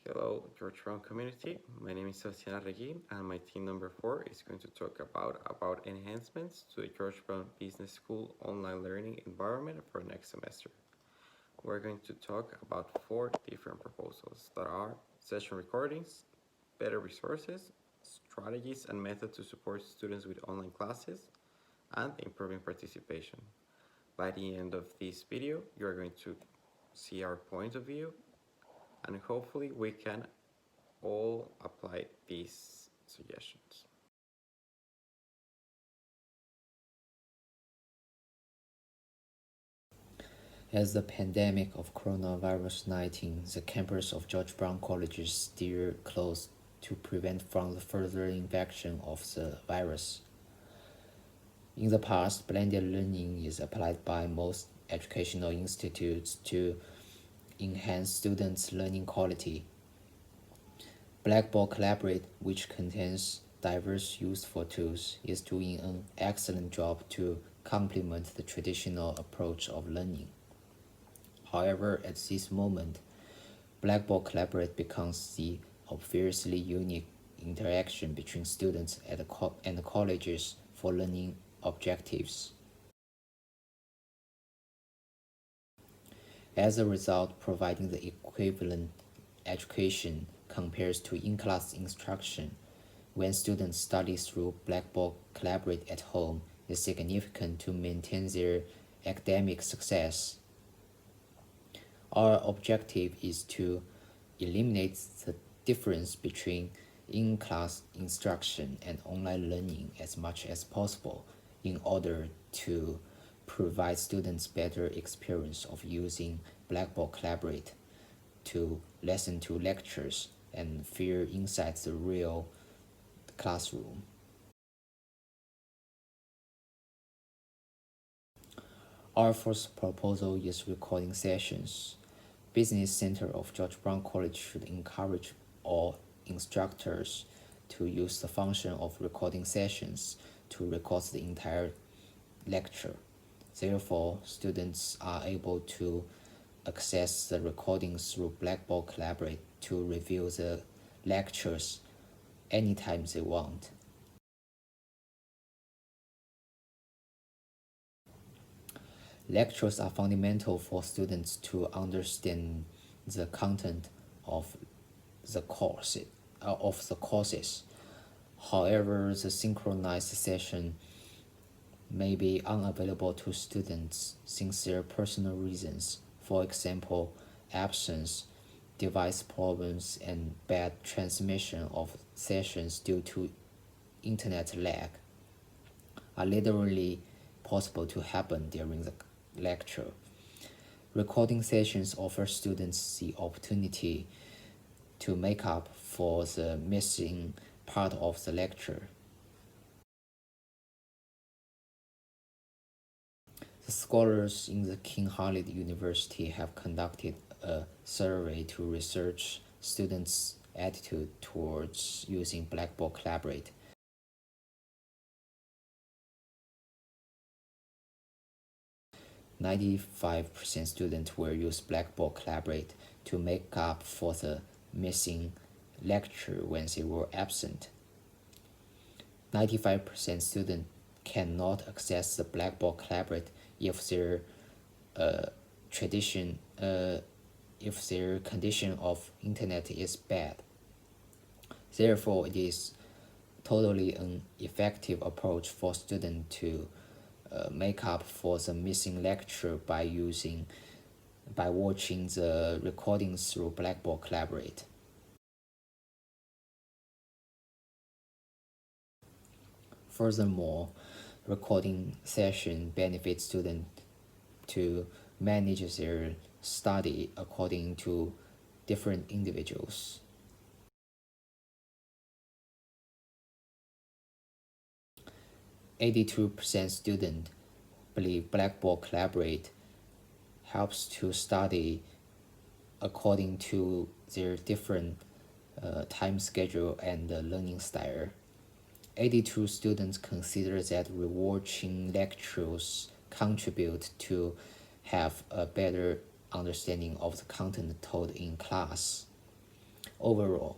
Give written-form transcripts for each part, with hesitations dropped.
Hello, George Brown community. My name is Sebastián Arregui, and my team number 4 is going to talk about enhancements to the George Brown Business School online learning environment for next semester. We're going to talk about 4 different proposals that are session recordings, better resources, strategies and methods to support students with online classes, and improving participation. By the end of this video, you are going to see our point of view, and hopefully we can all apply these suggestions. As the pandemic of coronavirus 19, the campus of George Brown College is still closed to prevent from the further infection of the virus. In the past, blended learning is applied by most educational institutes to enhance students' learning quality. Blackboard Collaborate, which contains diverse useful tools, is doing an excellent job to complement the traditional approach of learning. However, at this moment, Blackboard Collaborate becomes the obviously unique interaction between students and colleges for learning objectives. As a result, providing the equivalent education compares to in-class instruction when students study through Blackboard Collaborate at home is significant to maintain their academic success. Our objective is to eliminate the difference between in-class instruction and online learning as much as possible in order to provide students better experience of using Blackboard Collaborate to listen to lectures and feel inside the real classroom. Our first proposal is recording sessions. Business Center of George Brown College should encourage all instructors to use the function of recording sessions to record the entire lecture. Therefore, students are able to access the recordings through Blackboard Collaborate to review the lectures anytime they want. Lectures are fundamental for students to understand the content of the courses. However, the synchronized session may be unavailable to students since there are personal reasons, for example, absence, device problems, and bad transmission of sessions due to internet lag are literally possible to happen during the lecture. Recording sessions offer students the opportunity to make up for the missing part of the lecture. The scholars in the King Khalid University have conducted a survey to research students' attitude towards using Blackboard Collaborate. "95% students will use Blackboard Collaborate to make up for the missing lecture when they were absent. 95% students cannot access the Blackboard Collaborate if their condition of internet is bad. Therefore, it is totally an effective approach for students to make up for the missing lecture by watching the recordings through Blackboard Collaborate. Furthermore, recording session benefits students to manage their study according to different individuals. 82% students believe Blackboard Collaborate helps to study according to their different time schedule and learning style. 82 students consider that rewatching lectures contribute to have a better understanding of the content taught in class. Overall,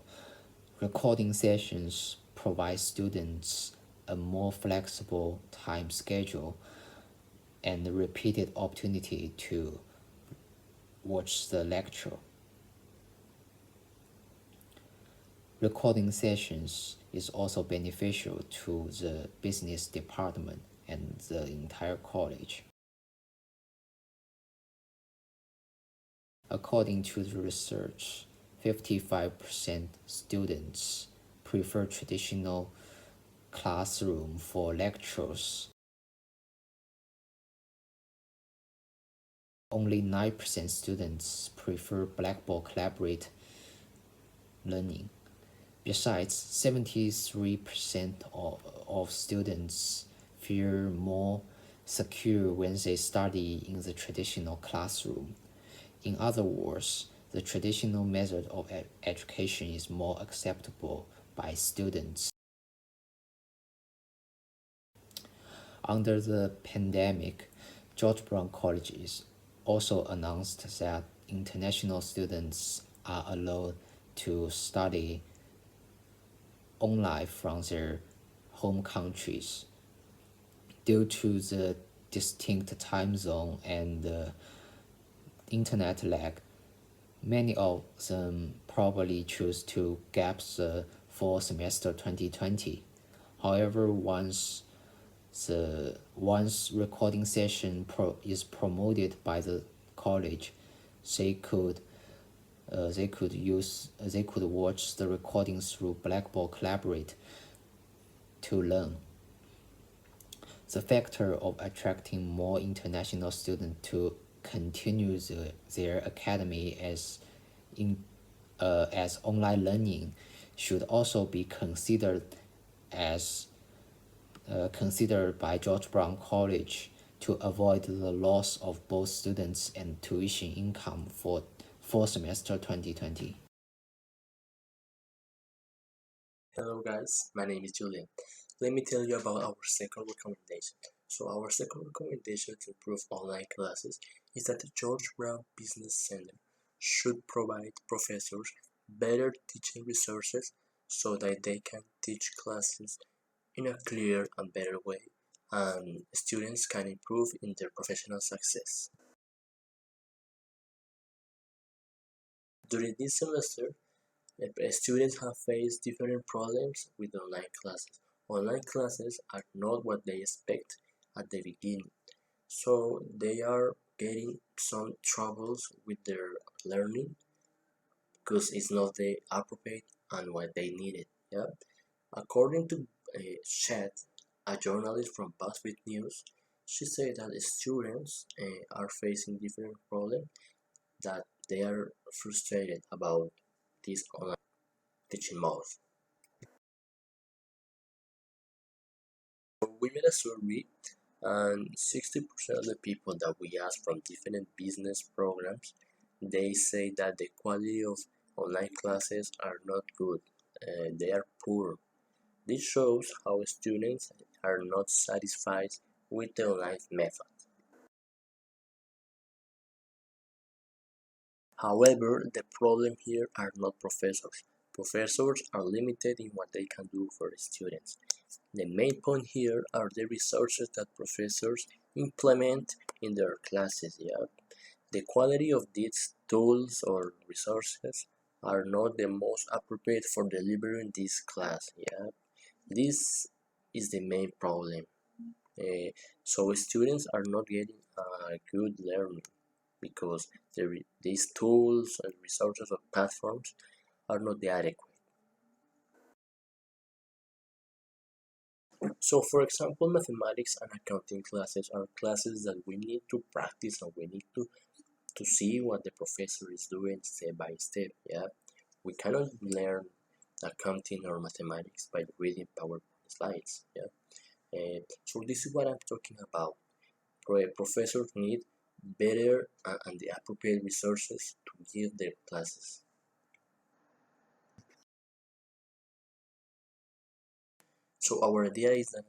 recording sessions provide students a more flexible time schedule and repeated opportunity to watch the lecture. Recording sessions is also beneficial to the business department and the entire college. According to the research, 55% students prefer traditional classroom for lectures. Only 9% students prefer Blackboard Collaborate learning. Besides, 73% of students feel more secure when they study in the traditional classroom. In other words, the traditional method of education is more acceptable by students. Under the pandemic, George Brown Colleges also announced that international students are allowed to study online from their home countries. Due to the distinct time zone and internet lag, many of them probably choose to gap the fall semester 2020. However, once recording session is promoted by the college, they could watch the recordings through Blackboard Collaborate to learn. The factor of attracting more international students to continue their academy as online learning should also be considered by George Brown College to avoid the loss of both students and tuition income for fall semester 2020. Hello guys, my name is Julian. Let me tell you about our second recommendation. So our second recommendation to improve online classes is that the George Brown Business Center should provide professors better teaching resources so that they can teach classes in a clear and better way, and students can improve in their professional success. During this semester, students have faced different problems with online classes. Online classes are not what they expect at the beginning, so they are getting some troubles with their learning because it's not the appropriate and what they needed. Yeah, according to Chat, a journalist from BuzzFeed News, she said that students are facing different problems, that they are frustrated about this online teaching mode. We made a survey, and 60% of the people that we asked from different business programs, they say that the quality of online classes are not good. They are poor. This shows how students are not satisfied with the online method. However, the problem here are not professors. Professors are limited in what they can do for the students. The main point here are the resources that professors implement in their classes. Yeah, the quality of these tools or resources are not the most appropriate for delivering this class. Yeah, this is the main problem. So students are not getting good learning because these tools and resources or platforms are not the adequate. So for example, mathematics and accounting classes are classes that we need to practice and we need to see what the professor is doing step by step. Yeah, we cannot learn accounting or mathematics by reading PowerPoint slides. Yeah, so this is what I'm talking about. Professors need better and the appropriate resources to give their classes. So our idea is that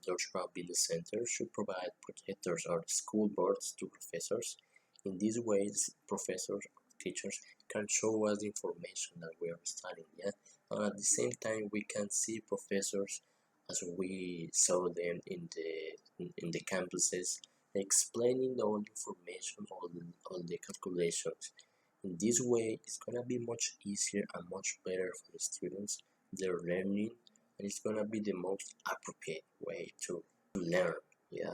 George Brown Business Center should provide projectors or school boards to professors. In these ways, professors teachers can show us the information that we are studying, yeah. And at the same time, we can see professors as we saw them in the campuses, explaining all the information, all the calculations. In this way, it's gonna be much easier and much better for the students. Their learning, and it's gonna be the most appropriate way to learn. Yeah.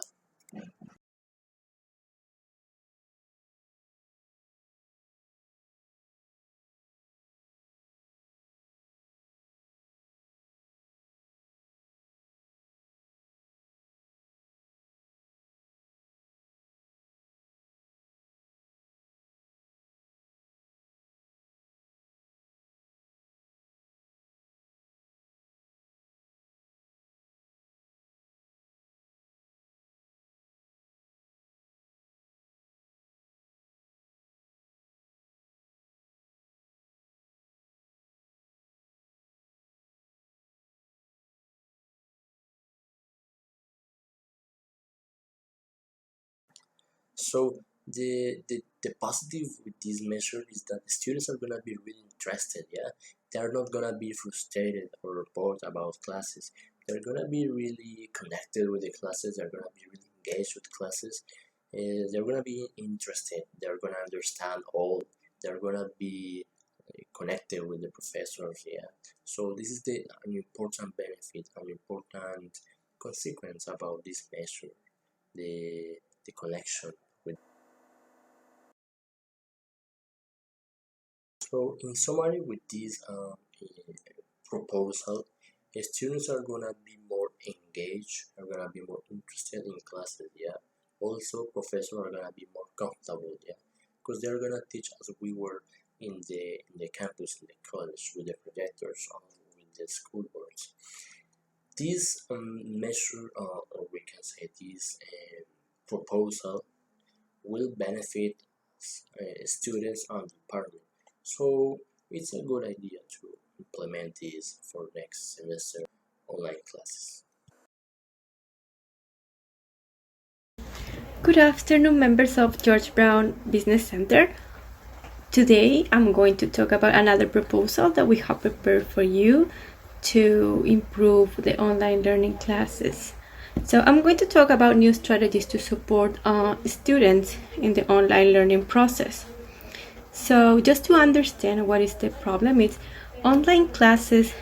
So the positive with this measure is that the students are gonna be really interested. Yeah, they're not gonna be frustrated or bored about classes. They're gonna be really connected with the classes. They're gonna be really engaged with classes. They're gonna be interested. They're gonna understand all. They're gonna be connected with the professors. Yeah. So this is an important benefit, an important consequence about this measure. The connection with. So in summary, with this proposal, students are gonna be more engaged, are gonna be more interested in classes, yeah. Also, professors are gonna be more comfortable, yeah, because they're gonna teach as we were in the campus, in the college, with the projectors or with the school boards. This measure, or we can say this proposal, will benefit students and department. So it's a good idea to implement this for next semester online classes. Good afternoon, members of George Brown Business Center. Today I'm going to talk about another proposal that we have prepared for you to improve the online learning classes. So I'm going to talk about new strategies to support students in the online learning process. So just to understand what is the problem, it's online classes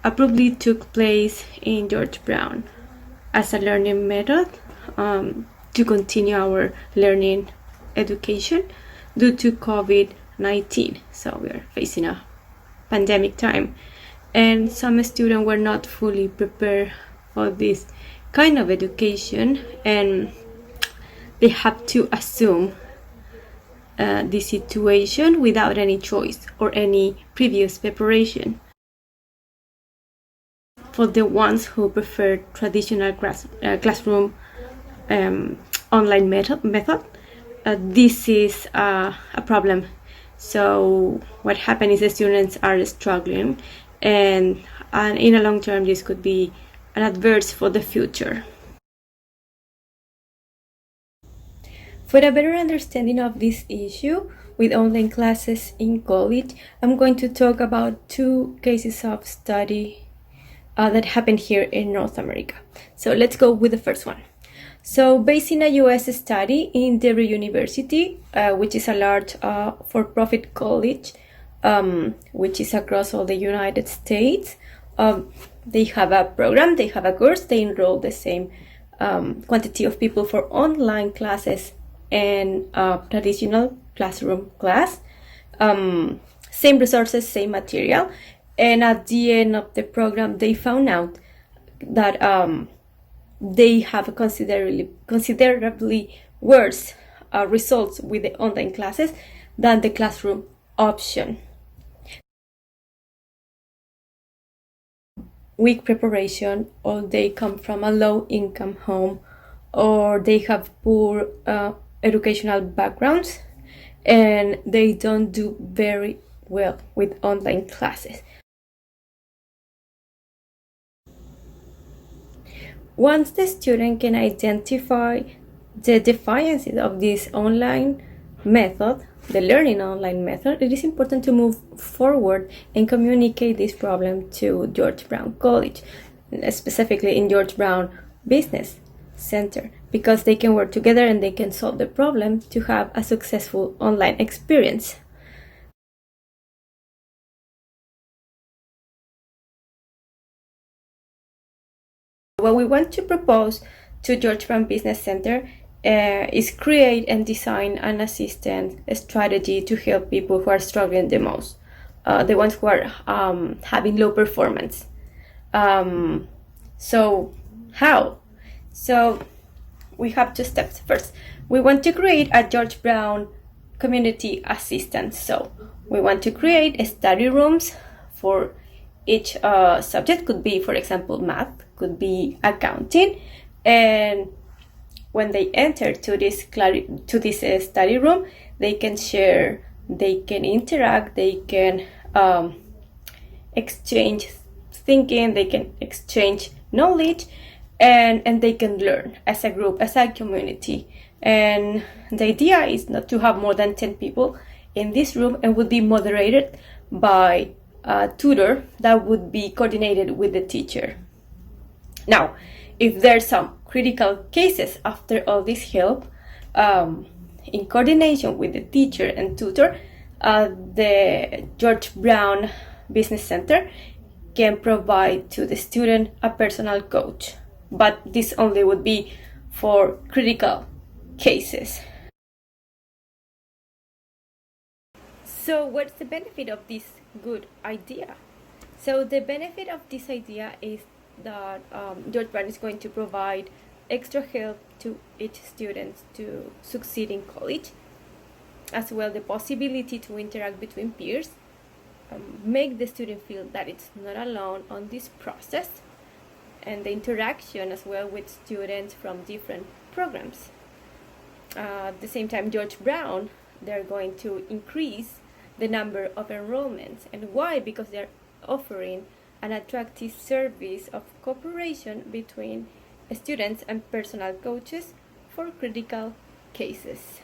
abruptly took place in George Brown as a learning method to continue our learning education due to COVID-19. So we are facing a pandemic time, and some students were not fully prepared for this kind of education, and they have to assume the situation without any choice or any previous preparation. For the ones who prefer traditional classroom online method, this is a problem. So what happened is the students are struggling, and in a long term this could be an adverse for the future. For a better understanding of this issue with online classes in college, I'm going to talk about two cases of study that happened here in North America. So let's go with the first one. So based in a US study in Debra University, which is a large for-profit college, which is across all the United States, they have a program, they have a course, they enroll the same quantity of people for online classes and traditional classroom class, same resources, same material, and at the end of the program they found out that they have considerably worse results with the online classes than the classroom option. Weak preparation, or they come from a low-income home, or they have poor educational backgrounds, and they don't do very well with online classes. Once the student can identify the deficiencies of this online method, the learning online method, it is important to move forward and communicate this problem to George Brown College, specifically in George Brown Business Center, because they can work together and they can solve the problem to have a successful online experience. What we want to propose to George Brown Business Center is create and design an assistant strategy to help people who are struggling the most, the ones who are having low performance. So how? So we have two steps. First, we want to create a George Brown community assistant. So we want to create study rooms for each subject. Could be, for example, math, could be accounting, and when they enter to this study room, they can share, they can interact, they can exchange thinking, they can exchange knowledge, and they can learn as a group, as a community. And the idea is not to have more than 10 people in this room, and would be moderated by a tutor that would be coordinated with the teacher. Now, if there's some critical cases after all this help, in coordination with the teacher and tutor, the George Brown Business Center can provide to the student a personal coach, but this only would be for critical cases. So what's the benefit of this good idea? So the benefit of this idea is that George Brown is going to provide extra help to each student to succeed in college, as well the possibility to interact between peers, make the student feel that it's not alone on this process, and the interaction as well with students from different programs. At the same time, George Brown, they're going to increase the number of enrollments. And why? Because they're offering an attractive service of cooperation between students and personal coaches for critical cases.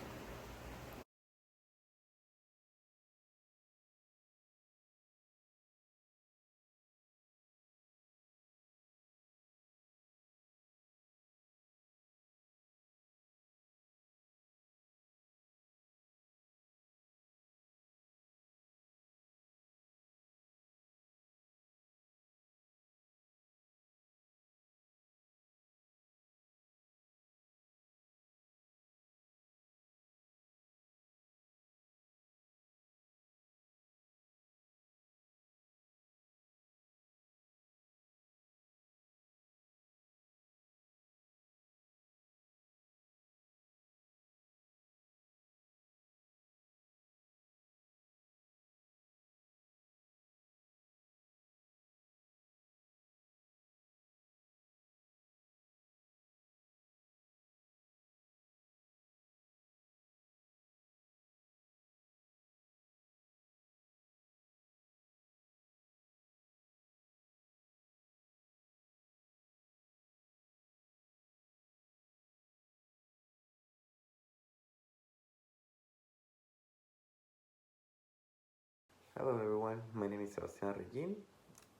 Hello everyone, my name is Sebastian Regin,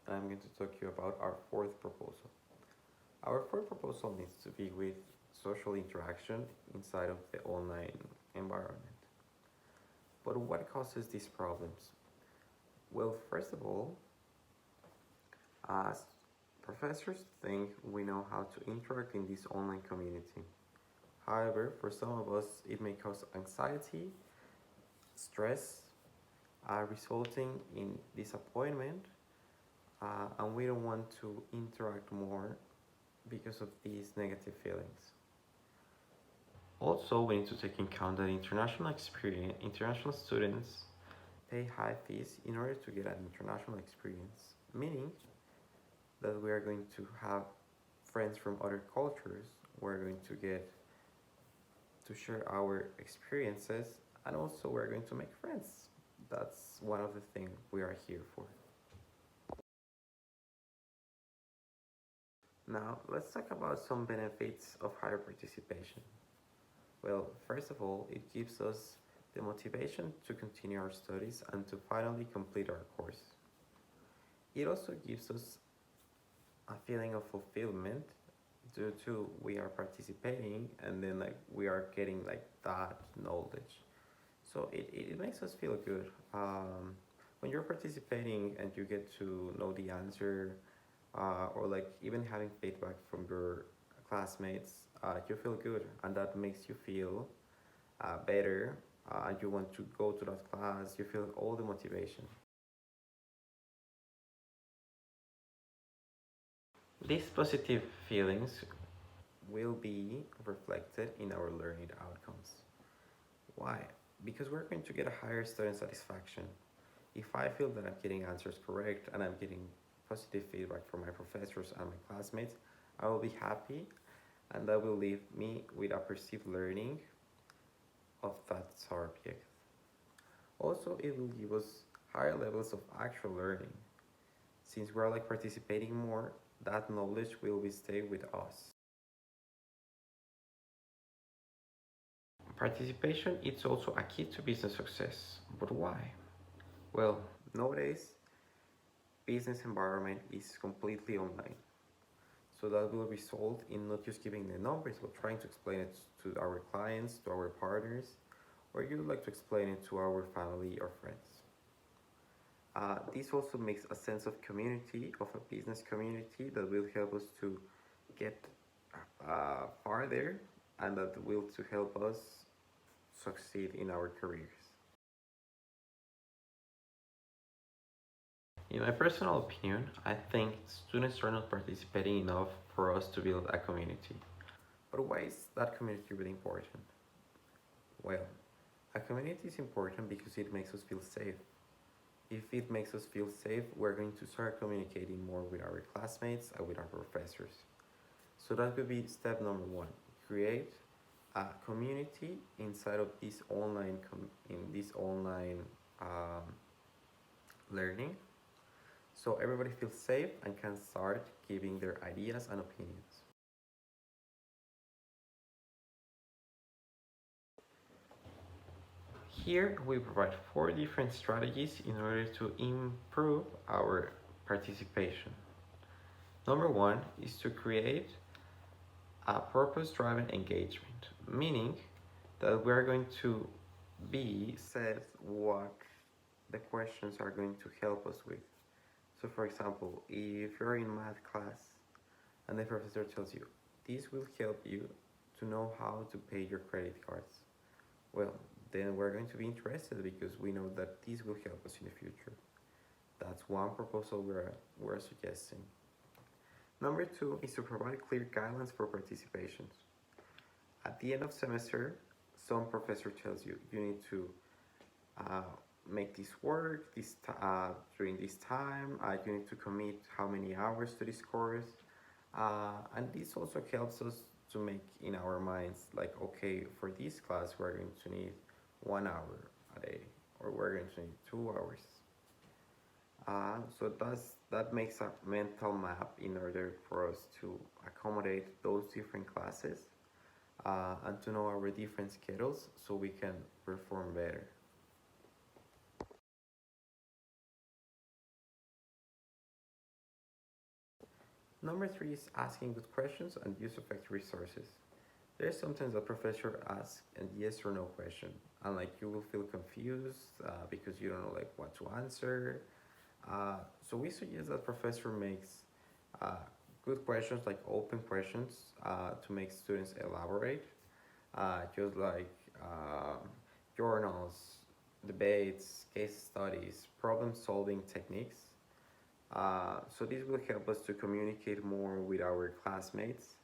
and I'm going to talk to you about our fourth proposal. Our fourth proposal needs to be with social interaction inside of the online environment. But what causes these problems? Well, first of all, as professors think we know how to interact in this online community. However, for some of us, it may cause anxiety, stress, resulting in disappointment, and we don't want to interact more because of these negative feelings. Also, we need to take in account that international students pay high fees in order to get an international experience, meaning that we are going to have friends from other cultures, we're going to get to share our experiences, and also we're going to make friends. That's one of the things we are here for. Now, let's talk about some benefits of higher participation. Well, first of all, it gives us the motivation to continue our studies and to finally complete our course. It also gives us a feeling of fulfillment due to we are participating and then like we are getting like that knowledge. So it makes us feel good. When you're participating and you get to know the answer, or like even having feedback from your classmates, you feel good and that makes you feel better, and you want to go to that class, you feel all the motivation. These positive feelings will be reflected in our learning outcomes. Why? Because we're going to get a higher student satisfaction. If I feel that I'm getting answers correct and I'm getting positive feedback from my professors and my classmates, I will be happy and that will leave me with a perceived learning of that subject. Also, it will give us higher levels of actual learning. Since we're like participating more, that knowledge will be stay with us. Participation is also a key to business success. But why? Well, nowadays, business environment is completely online. So that will result in not just giving the numbers, but trying to explain it to our clients, to our partners, or you would like to explain it to our family or friends. This also makes a sense of community, of a business community that will help us to get farther and that will to help us succeed in our careers. In my personal opinion, I think students are not participating enough for us to build a community. But why is that community really important? Well, a community is important because it makes us feel safe. If it makes us feel safe, we're going to start communicating more with our classmates and with our professors. So that would be step number one. Create a community inside of this online learning, so everybody feels safe and can start giving their ideas and opinions. Here we provide 4 different strategies in order to improve our participation. Number one is to create a purpose-driven engagement, meaning that we're going to be set what the questions are going to help us with. So for example, if you're in math class and the professor tells you, this will help you to know how to pay your credit cards. Well, then we're going to be interested because we know that this will help us in the future. That's one proposal we're suggesting. Number two is to provide clear guidelines for participation. At the end of semester, some professor tells you you need to make this work during this time. You need to commit how many hours to this course, and this also helps us to make in our minds like, okay, for this class we're going to need 1 hour a day, or we're going to need 2 hours. So that makes a mental map in order for us to accommodate those different classes, and to know our different schedules so we can perform better. Number three is asking good questions and use effective resources. There's sometimes a professor asks a yes or no question, and like you will feel confused because you don't know like what to answer. So we suggest that professor makes uh, good questions, like open questions, to make students elaborate, just like journals, debates, case studies, problem-solving techniques. So this will help us to communicate more with our classmates.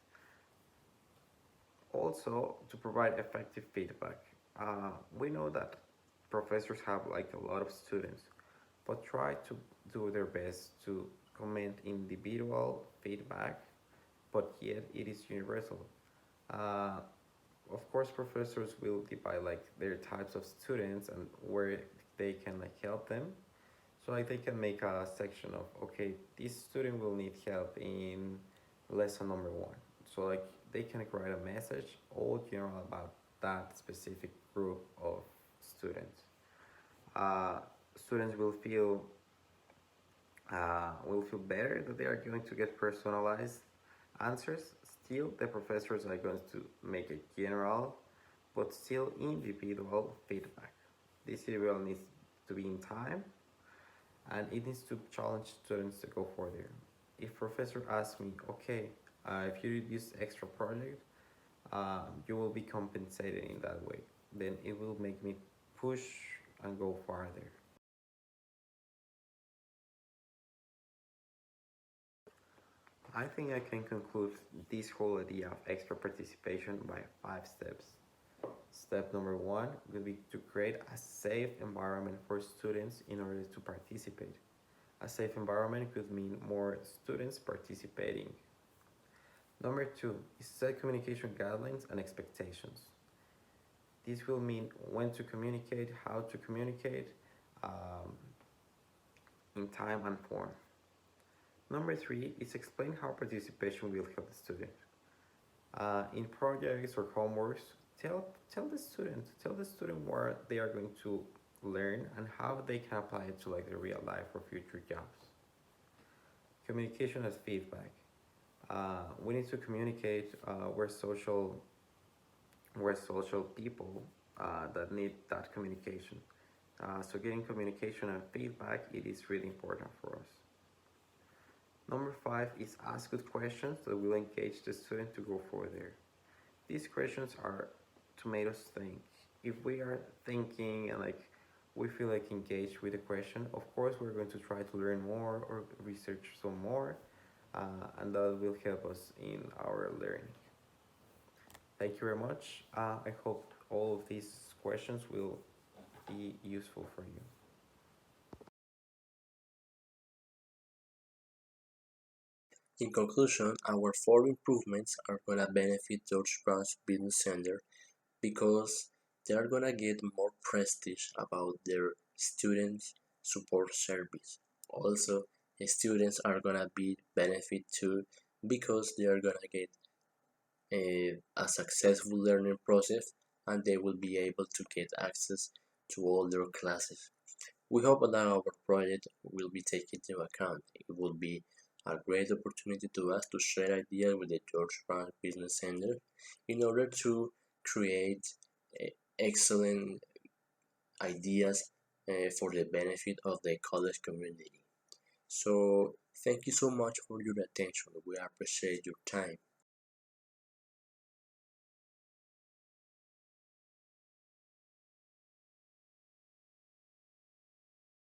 Also, to provide effective feedback. We know that professors have like a lot of students, but try to do their best to comment individual feedback, but yet it is universal. Uh, of course, professors will divide like their types of students and where they can like help them. So like they can make a section of, okay, this student will need help in lesson number one. So like they can write a message all general about that specific group of students. Uh, Students will feel better that they are going to get personalized answers. Still, the professors are going to make a general but still individual feedback. This individual needs to be in time and it needs to challenge students to go further. If professor asks me, okay, if you did this extra project, you will be compensated in that way. Then it will make me push and go farther. I think I can conclude this whole idea of extra participation by 5 steps. Step number one would be to create a safe environment for students in order to participate. A safe environment could mean more students participating. Number two is set communication guidelines and expectations. This will mean when to communicate, how to communicate, um, in time and form. Number three is explain how participation will help the student. In projects or homeworks, tell the student what they are going to learn and how they can apply it to like their real life or future jobs. Communication as feedback. We need to communicate. We're social people that need that communication. So getting communication and feedback, it is really important for us. Number five is ask good questions that will engage the student to go further. These questions are to make us think. If we are thinking and like we feel like engaged with the question, of course we're going to try to learn more or research some more, and that will help us in our learning. Thank you very much. I hope all of these questions will be useful for you. In conclusion, our 4 improvements are gonna benefit George Brown's Business Center because they are gonna get more prestige about their students support service. Also, the students are gonna be benefit too because they are gonna get a successful learning process and they will be able to get access to all their classes. We hope that our project will be taken into account. It will be a great opportunity to us to share ideas with the George Brown Business Center in order to create excellent ideas for the benefit of the college community. So, thank you so much for your attention. We appreciate your time.